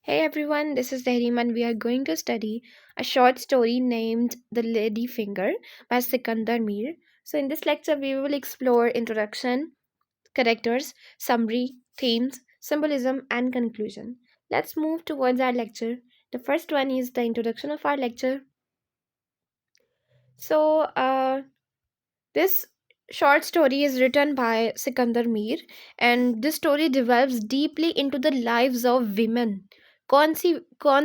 Hey everyone, this is Tahreem and we are going to study a short story named The Lady Finger by Sikandar Mir. So, in this lecture, we will explore introduction, characters, summary, themes, symbolism, and conclusion. Let's move towards our lecture. The first one is the introduction of our lecture. So, this short story is written by Sikandar Mir, and this story delves deeply into the lives of women. कौन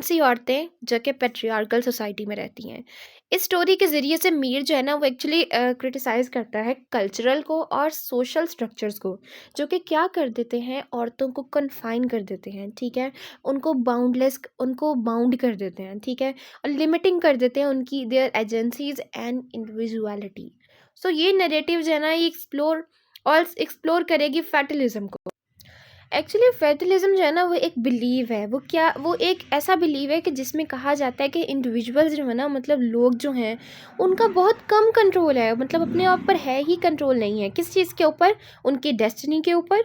सी औरतें जो कि patriarchal society में रहती हैं। इस story के ज़रिए से मीर जो है ना वो एक्चुअली क्रिटिसाइज़ करता है कल्चरल को और सोशल स्ट्रक्चर्स को, जो कि क्या कर देते हैं, औरतों को कन्फाइन कर देते हैं, ठीक है। उनको बाउंड कर देते हैं, ठीक है, और लिमिटिंग कर देते हैं उनकी देयर एजेंसीज एंड इंडिविजुअलिटी। सो ये नैरेटिव जो है ना ये एक्सप्लोर करेगी फैटलिज्म को। एक्चुअली फैटलिज्म जो है ना वो एक बिलीव है। वो एक ऐसा बिलीव है कि जिसमें कहा जाता है कि इंडिविजुअल्स जो है ना, मतलब लोग जो हैं, उनका बहुत कम कंट्रोल है, मतलब अपने आप पर है ही कंट्रोल नहीं है। किस चीज़ के ऊपर? उनकी डेस्टिनी के ऊपर,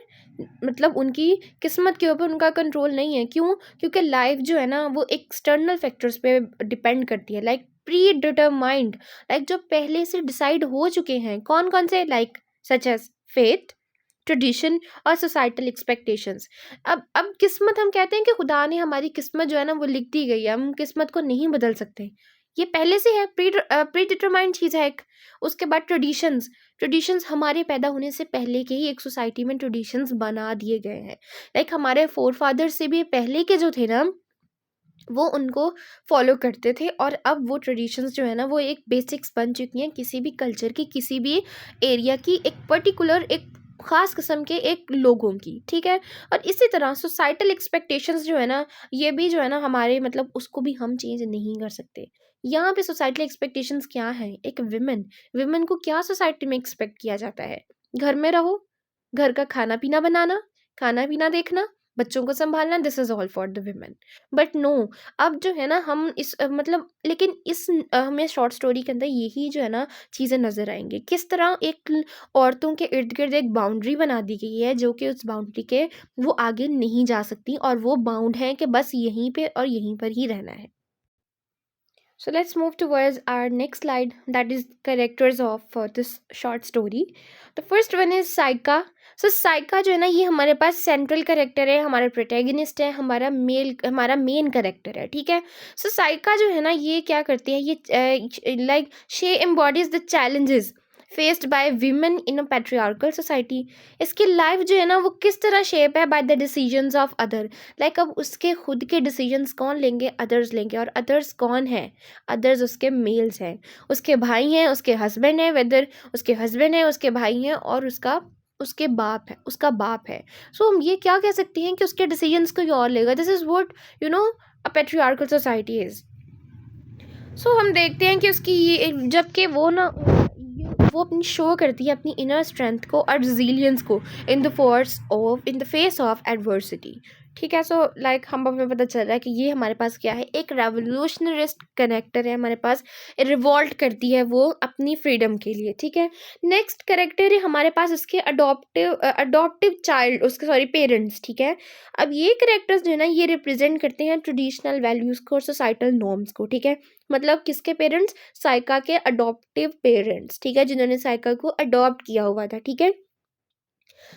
मतलब उनकी किस्मत के ऊपर उनका कंट्रोल नहीं है। क्यों? क्योंकि लाइफ जो है ना वो एक्सटर्नल फैक्टर्स पे डिपेंड करती है, लाइक प्री डिटरमाइंड, लाइक जो पहले से डिसाइड हो चुके हैं। कौन कौन से? Like such as faith, tradition और सोसाइटल एक्सपेक्टेशंस। अब किस्मत, हम कहते हैं कि खुदा ने हमारी किस्मत जो है ना वो लिख दी गई है, हम किस्मत को नहीं बदल सकते। ये पहले से है, प्री डिटरमाइंड चीज़ है एक। उसके बाद ट्रेडिशंस। ट्रेडिशंस हमारे पैदा होने से पहले के ही एक सोसाइटी में ट्रेडिशंस बना दिए गए हैं। लाइक हमारे फोर फादर्स से भी पहले के जो थे ना, वो उनको फॉलो करते थे, और अब वो ट्रेडिशंस जो है ना वो एक बेसिक्स बन चुकी हैं किसी भी कल्चर की, किसी भी एरिया की, एक पर्टिकुलर एक ख़ास किस्म के एक लोगों की, ठीक है। और इसी तरह सोसाइटल एक्सपेक्टेशंस जो है ना, ये भी जो है ना हमारे, मतलब उसको भी हम चेंज नहीं कर सकते। यहाँ पे सोसाइटल एक्सपेक्टेशंस क्या है? एक विमेन, विमेन को क्या सोसाइटी में एक्सपेक्ट किया जाता है? घर में रहो, घर का खाना पीना बनाना, खाना पीना देखना, बच्चों को संभालना, this is all for the women. But no, अब जो है ना हम मतलब लेकिन हमें शॉर्ट स्टोरी के अंदर यही जो है ना चीज़ें नज़र आएंगी, किस तरह औरतों के इर्द गिर्द एक बाउंड्री बना दी गई है, जो कि उस बाउंड्री के वो आगे नहीं जा सकती, और वो बाउंड है कि बस यहीं पे और यहीं पर ही रहना है। So let's move towards our next slide, that is characters of this short story. The first one is Saika. So Saika जो है ना ये हमारे पास सेंट्रल कैरेक्टर है, हमारा प्रोटैगनिस्ट है, हमारा मेन कैरेक्टर है, ठीक है। सो साइका जो है ना ये क्या करती है, ये like she embodies the challenges faced by women in a patriarchal society. इसकी लाइफ जो है ना वो किस तरह शेप है by the decisions of other. Like अब उसके खुद के डिसीजंस कौन लेंगे? अदर्स लेंगे। और अदर्स कौन है? अदर्स उसके मेल्स हैं, उसके भाई हैं, उसके हस्बैंड हैं, वेदर उसके हस्बैंड हैं, उसके भाई हैं, और उसका बाप है। सो हम ये क्या कह सकते हैं कि उसके डिसीजंस कोई और लेगा। This is what you know a patriarchal society is. So हम देखते हैं कि उसकी ये, जबकि वो अपनी शो करती है अपनी इनर स्ट्रेंथ को और रिजिलियंस को इन द फेस ऑफ एडवर्सिटी, ठीक है। सो लाइक हम हमें पता चल रहा है कि ये हमारे पास क्या है, एक रेवोल्यूशनरिस्ट कनेक्टर है हमारे पास, रिवॉल्ट करती है वो अपनी फ्रीडम के लिए, ठीक है। नेक्स्ट करेक्टर है हमारे पास उसके अडॉप्टिव चाइल्ड, उसके सॉरी पेरेंट्स, ठीक है। अब ये करेक्टर्स जो है ना ये रिप्रेजेंट करते हैं ट्रेडिशनल वैल्यूज़ को और सोसाइटल नॉर्म्स को, ठीक है। मतलब किसके पेरेंट्स? साइका के अडॉप्टिव पेरेंट्स, ठीक है, जिन्होंने साइका को अडॉप्ट किया हुआ था, ठीक है।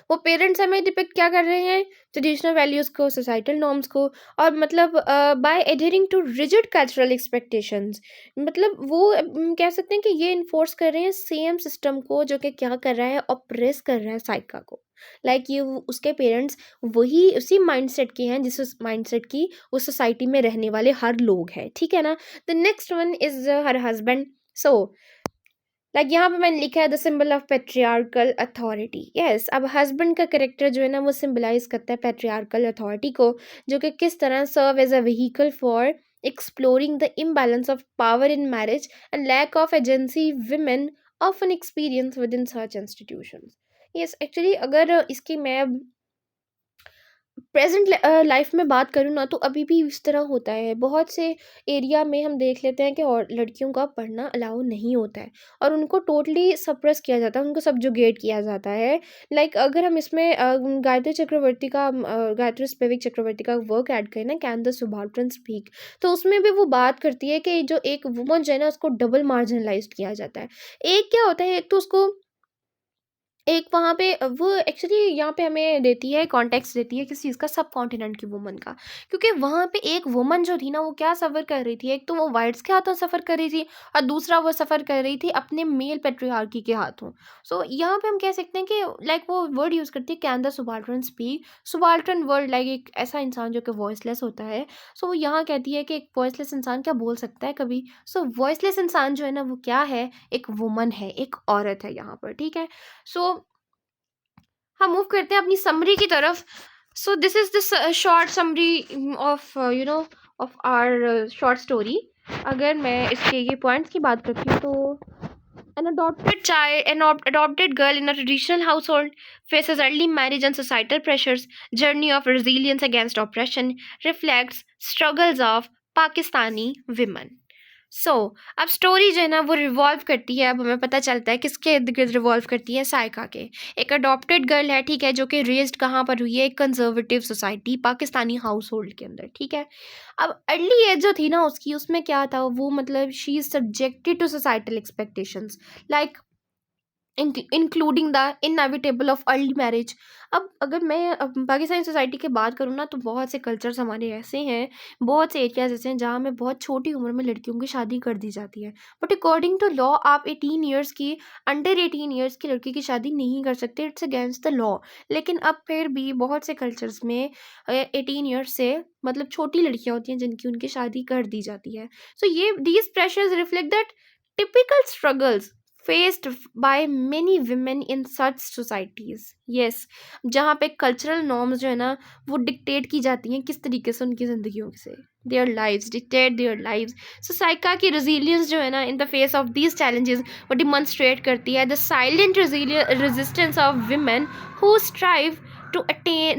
वो पेरेंट्स हमें डिपिक्ट क्या कर रहे हैं? ट्रेडिशनल वैल्यूज़ को, सोसाइटल नॉर्म्स को, और मतलब by adhering to rigid cultural expectations, मतलब वो कह सकते हैं कि ये इन्फोर्स कर रहे हैं सेम सिस्टम को, जो कि क्या कर रहा है? ऑप्रेस कर रहा है साइका को। लाइक उसके पेरेंट्स वही उसी माइंडसेट के हैं जिस माइंडसेट की उस सोसाइटी में रहने वाले हर लोग हैं, ठीक है ना। The next one is her husband. So like यहाँ पे मैंने लिखा है the symbol of patriarchal authority. Yes, अब हस्बैंड का करेक्टर जो है ना वो सिंबलाइज करता है पेट्रियार्कल अथॉरिटी को, जो कि किस तरह serve as a vehicle for exploring the imbalance of power in marriage and lack of agency women often experience within such institutions. Yes, actually अगर इसकी मैं प्रेजेंट लाइफ में बात करूँ ना, तो अभी भी इस तरह होता है। बहुत से एरिया में हम देख लेते हैं कि और लड़कियों का पढ़ना अलाउ नहीं होता है और उनको टोटली सप्रेस किया जाता है, उनको सब्जुगेट किया जाता है। लाइक अगर हम इसमें गायत्री स्पिवाक चक्रवर्ती का वर्क ऐड करें ना, कैन द सुबाल्टर्न स्पीक, तो उसमें भी वो बात करती है कि जो एक वुमन जो है ना, उसको डबल मार्जिनलाइज्ड किया जाता है। एक क्या होता है, एक तो उसको एक वहाँ पे वो एक्चुअली यहाँ पे हमें देती है, कॉन्टेक्स्ट देती है किस चीज़ का, सब कॉन्टिनेंट की वुमन का। क्योंकि वहाँ पे एक वुमन जो थी ना, वो क्या सफ़र कर रही थी, एक तो वो वाइट्स के हाथों सफ़र कर रही थी और दूसरा वो सफ़र कर रही थी अपने मेल पेट्रियार्की के हाथों। सो यहाँ पे हम कह सकते हैं कि लाइक वो वर्ड यूज़ करती है, can the subaltern speak. Subaltern word like एक ऐसा इंसान जो कि वॉइसलेस होता है। सो वो यहाँ कहती है कि एक वॉइसलेस इंसान क्या बोल सकता है कभी। सो वॉइसलेस इंसान जो है ना, वो क्या है, एक वुमन है, एक औरत है यहाँ पर, ठीक है। सो हम मूव करते हैं अपनी समरी की तरफ। So this is this short summary of of our short story. अगर मैं इसके ये पॉइंट्स की बात करती हूँ, तो an adopted girl in a traditional household faces early marriage and societal pressures. Journey of resilience against oppression reflects struggles of Pakistani women. अब स्टोरी जो है ना, वो रिवॉल्व करती है। अब हमें पता चलता है किसके इर्द गिर्द रिवॉल्व करती है, साइका के। एक अडॉप्टेड गर्ल है, ठीक है, जो कि रेज्ड कहाँ पर हुई है, एक conservative society, Pakistani house hold के अंदर, ठीक है। अब अर्ली एज जो थी ना उसकी, उसमें क्या था, वो मतलब she is subjected to societal expectations, like including the inevitable of early marriage. अब अगर मैं पाकिस्तानी सोसाइटी की बात करूँ ना, तो बहुत से कल्चर्स हमारे ऐसे हैं, बहुत से एरियाज ऐसे हैं जहाँ में बहुत छोटी उम्र में लड़कियों की शादी कर दी जाती है। बट अकॉर्डिंग टू लॉ आप 18 ईयर्स की, अंडर 18 ईयर्स की लड़की की शादी नहीं कर सकते, इट्स अगेंस्ट द लॉ। लेकिन अब फिर भी बहुत से कल्चर्स में 18 ईयर्स से मतलब छोटी लड़कियाँ होती हैं जिनकी उनकी शादी कर दी जाती है। सो ये these pressures reflect that typical struggles faced by many women in such societies. Yes, जहाँ पे कल्चरल नॉर्म्स जो है ना, वो डिक्टेट की जाती हैं किस तरीके से उनकी ज़िंदगियों से, their lives dictate their lives. So Saika की रेजिलियंस जो है ना, in the face of these challenges, वो डिमॉन्स्ट्रेट करती है the silent resistance of women who strive to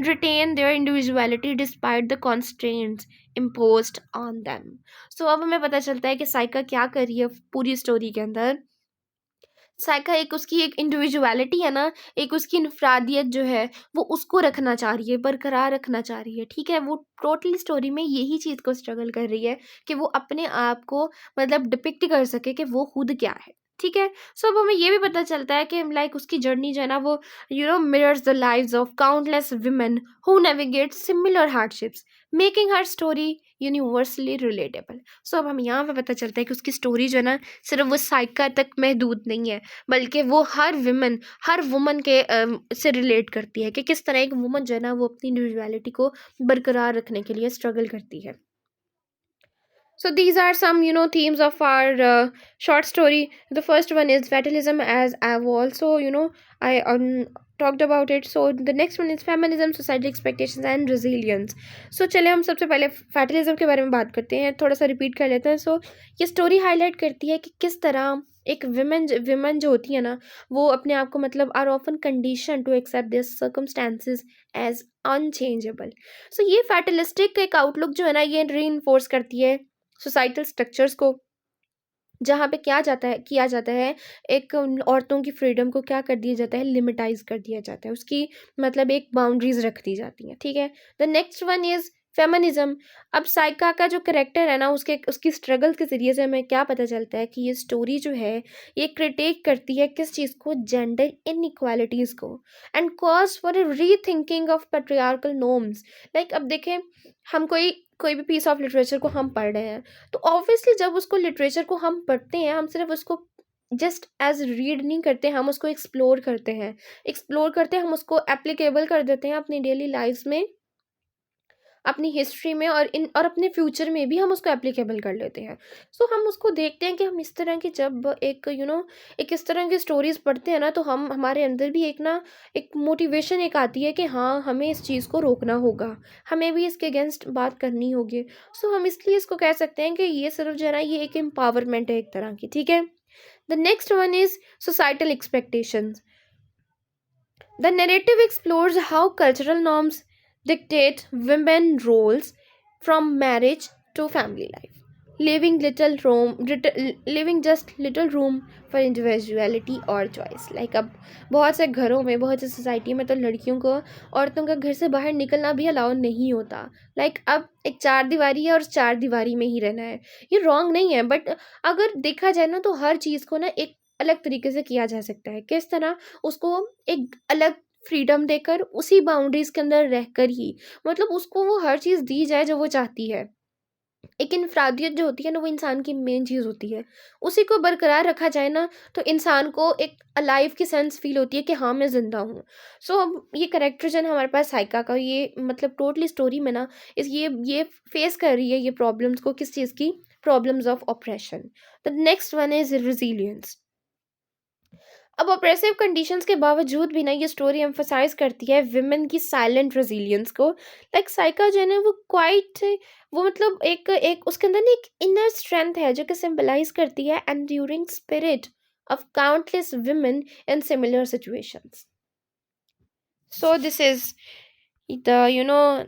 retain their individuality despite the constraints imposed on them. सो अब हमें पता चलता है कि साइका क्या कर रही है पूरी स्टोरी के अंदर। साइका एक उसकी एक इंडिविजुअलिटी है ना, एक उसकी इनफरादियत जो है, वो उसको रखना चाह रही है, बरकरार रखना चाह रही है, ठीक है। वो टोटली स्टोरी में यही चीज़ को स्ट्रगल कर रही है कि वो अपने आप को मतलब डिपिक्ट कर सके कि वो खुद क्या है, ठीक है। सो अब हमें ये भी पता चलता है कि लाइक उसकी जर्नी जो है ना, वो mirrors the lives of countless women who navigate similar hardships, making हर स्टोरी यूनिवर्सली रिलेटेबल। सो अब हम यहाँ पे पता चलता है कि उसकी स्टोरी जो है ना, सिर्फ वो साइका तक महदूद नहीं है, बल्कि वो हर वुमन के से रिलेट करती है कि किस तरह एक वुमन जो है ना, वो अपनी इंडिविजुअलिटी को बरकरार रखने के लिए स्ट्रगल करती है। So these are some, themes of our short story. The first one is fatalism, as I've also, I talked about it. So the next one is feminism, society expectations and resilience. So चले हम सबसे पहले fatalism के बारे में बात करते हैं, थोड़ा सा रिपीट कर लेते हैं। So ये स्टोरी हाईलाइट करती है कि किस तरह एक विमेन जो होती है ना, वो अपने आप को मतलब are often conditioned to accept this circumstances as unchangeable. So ये फैटलिस्टिक एक आउटलुक जो है ना, ये री करती है सोसाइटल स्ट्रक्चर्स को, जहाँ पे क्या जाता है किया जाता है, एक औरतों की फ्रीडम को क्या कर दिया जाता है, लिमिटाइज कर दिया जाता है, उसकी मतलब एक बाउंड्रीज रख दी जाती हैं, ठीक है। The next one is feminism. अब साइका का जो करेक्टर है ना, उसकी स्ट्रगल के जरिए से हमें क्या पता चलता है कि ये स्टोरी जो है, ये क्रिटिक करती है किस चीज़ को, जेंडर इनइक्वालिटीज को, एंड कॉज फॉर ए री thinking of patriarchal norms. Like अब देखें, हम कोई भी पीस ऑफ लिटरेचर को हम पढ़ रहे हैं, तो ऑब्वियसली जब उसको लिटरेचर को हम पढ़ते हैं, हम सिर्फ उसको जस्ट एज रीड नहीं करते, हम उसको एक्सप्लोर करते हैं, हम उसको एप्लीकेबल कर देते हैं अपनी डेली लाइफ्स में, अपनी हिस्ट्री में, और अपने फ्यूचर में भी हम उसको एप्लीकेबल कर लेते हैं। सो हम उसको देखते हैं कि हम इस तरह की जब एक इस तरह की स्टोरीज पढ़ते हैं ना, तो हमारे अंदर भी एक मोटिवेशन एक आती है कि हाँ, हमें इस चीज़ को रोकना होगा, हमें भी इसके अगेंस्ट बात करनी होगी। सो हम इसलिए इसको कह सकते हैं कि ये सिर्फ जो है ना, ये एक एम्पावरमेंट है एक तरह की, ठीक है। The next one is societal expectations. The narrative explores how cultural norms dictate women roles from marriage to family life, leaving just little room for individuality और choice. Like अब बहुत से घरों में, बहुत से सोसाइटी में तो लड़कियों को, औरतों का घर से बाहर निकलना भी अलाउ नहीं होता. Like अब एक चार दीवारी है और उस चार दीवारी में ही रहना है. ये रॉन्ग नहीं है, बट अगर देखा जाए ना तो हर चीज़ को ना एक अलग तरीके से किया जा सकता है. किस तरह? उसको एक अलग फ्रीडम देकर, उसी बाउंड्रीज के अंदर रहकर ही, मतलब उसको वो हर चीज़ दी जाए जो वो चाहती है. एक इनफरादियत जो होती है ना, वो इंसान की मेन चीज़ होती है. उसी को बरकरार रखा जाए ना, तो इंसान को एक अलाइव की सेंस फील होती है कि हाँ, मैं ज़िंदा हूँ. सो अब ये कैरेक्टर जो है ना हमारे पास साइका का, ये मतलब टोटली स्टोरी में ना इस ये फेस कर रही है ये प्रॉब्लम्स को. किस चीज़ की? Problems of operation. The next one is resilience. अब ऑप्रेसिव कंडीशंस के बावजूद भी ना ये स्टोरी एम्फसाइज करती है विमेन की साइलेंट रेजिलियंस को. लाइक साइका जो है ना वो क्वाइट, वो मतलब एक एक उसके अंदर ना एक इनर स्ट्रेंथ है जो कि सिंबलाइज करती है enduring spirit of countless women in similar situations. So this is the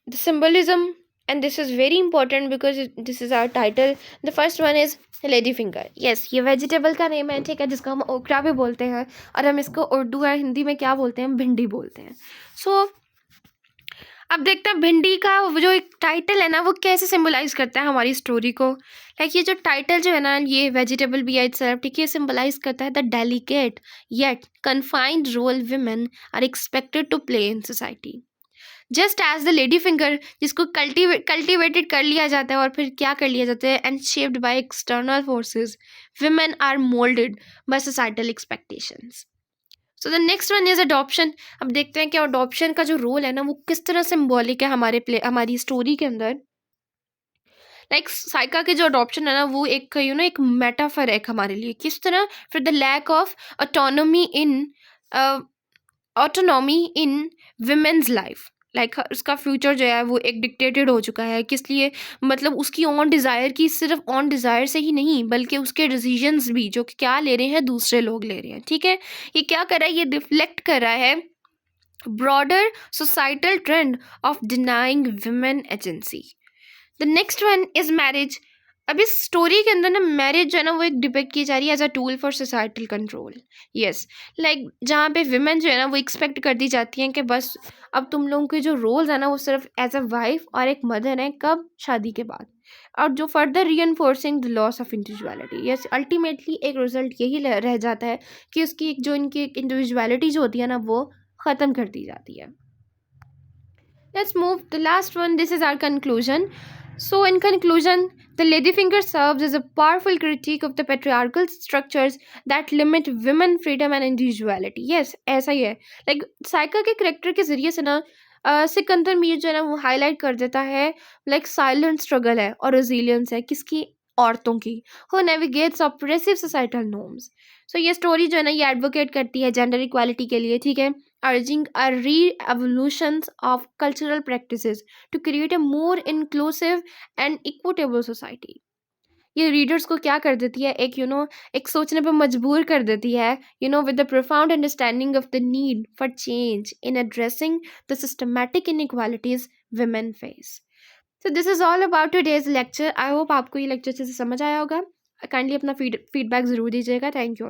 the symbolism, and this is very important because this is our title. The first one is lady finger. Yes, ये vegetable का name है, ठीक है, जिसको हम ओकरा भी बोलते हैं, और हम इसको उर्दू या हिंदी में क्या बोलते हैं? भिंडी बोलते हैं. सो अब देखते हैं भिंडी का वो जो एक टाइटल है ना, वो कैसे सिंबलाइज करता है हमारी स्टोरी को. लाइक ये जो टाइटल जो है ना, ये वेजिटेबल भी इटसेल्फ, ठीक है, सिंबलाइज करता है the delicate yet confined role women are expected to play in society. Just as the lady finger, जिसको कल्टिवेटेड कर लिया जाता है और फिर क्या कर लिया जाता है, and shaped by external forces, women are moulded by societal expectations. So the next one is adoption. अब देखते हैं कि अडॉप्शन का जो रोल है ना, वो किस तरह सिम्बॉलिक है हमारी स्टोरी के अंदर. लाइक साइका के जो अडॉप्शन है ना, वो एक एक मेटाफर है हमारे लिए. किस तरह? फिर the lack of autonomy in women's life. Like उसका फ्यूचर जो है वो एक डिक्टेटेड हो चुका है. किस लिए? मतलब उसकी ऑन डिज़ायर की, सिर्फ ऑन डिज़ायर से ही नहीं, बल्कि उसके डिसीजंस भी जो कि क्या ले रहे हैं, दूसरे लोग ले रहे हैं. ठीक है, ये क्या कर रहा है? ये रिफ्लेक्ट कर रहा है broader societal trend of denying women agency. The next one is marriage. अब इस स्टोरी के अंदर ना मैरिज जो है ना, वो एक डिपेक्ट की जा रही है as a tool for societal control. Yes, like जहाँ पे विमेन जो है ना, वो एक्सपेक्ट कर दी जाती हैं कि बस अब तुम लोगों के जो रोल्स हैं ना, वो सिर्फ एज अ वाइफ और एक मदर हैं. कब? शादी के बाद. और जो further reinforcing the loss of individuality. Yes, ultimately एक रिजल्ट यही रह जाता है कि उसकी एक जो इनकी एक इंडिविजुअलिटी जो होती है ना, वो ख़त्म कर दी जाती है. Let's move the last one. This is our conclusion. So, in conclusion, the Ladyfinger serves as a powerful critique of the patriarchal structures that limit women freedom and individuality. Yes, ऐसा ही है. Like साइका के character के जरिए से ना सिकंदर मीर जो है ना, वो हाईलाइट कर देता है लाइक साइलेंट स्ट्रगल है और रेजिलियंस है किसकी? औरतों की, who navigates oppressive societal norms. So ये स्टोरी जो है ना, ये एडवोकेट करती है जेंडर इक्वालिटी के लिए, ठीक है, urging a re-evolution of cultural practices to create a more inclusive and equitable society. ये रीडर्स को क्या कर देती है? एक एक सोचने पर मजबूर कर देती है, with the profound understanding of the need for change in addressing the systematic inequalities women face. So this is all about today's lecture. I hope आपको ये लेक्चर अच्छे से समझ आया होगा. काइंडली अपना फीडबैक ज़रूर दीजिएगा. Thank you all.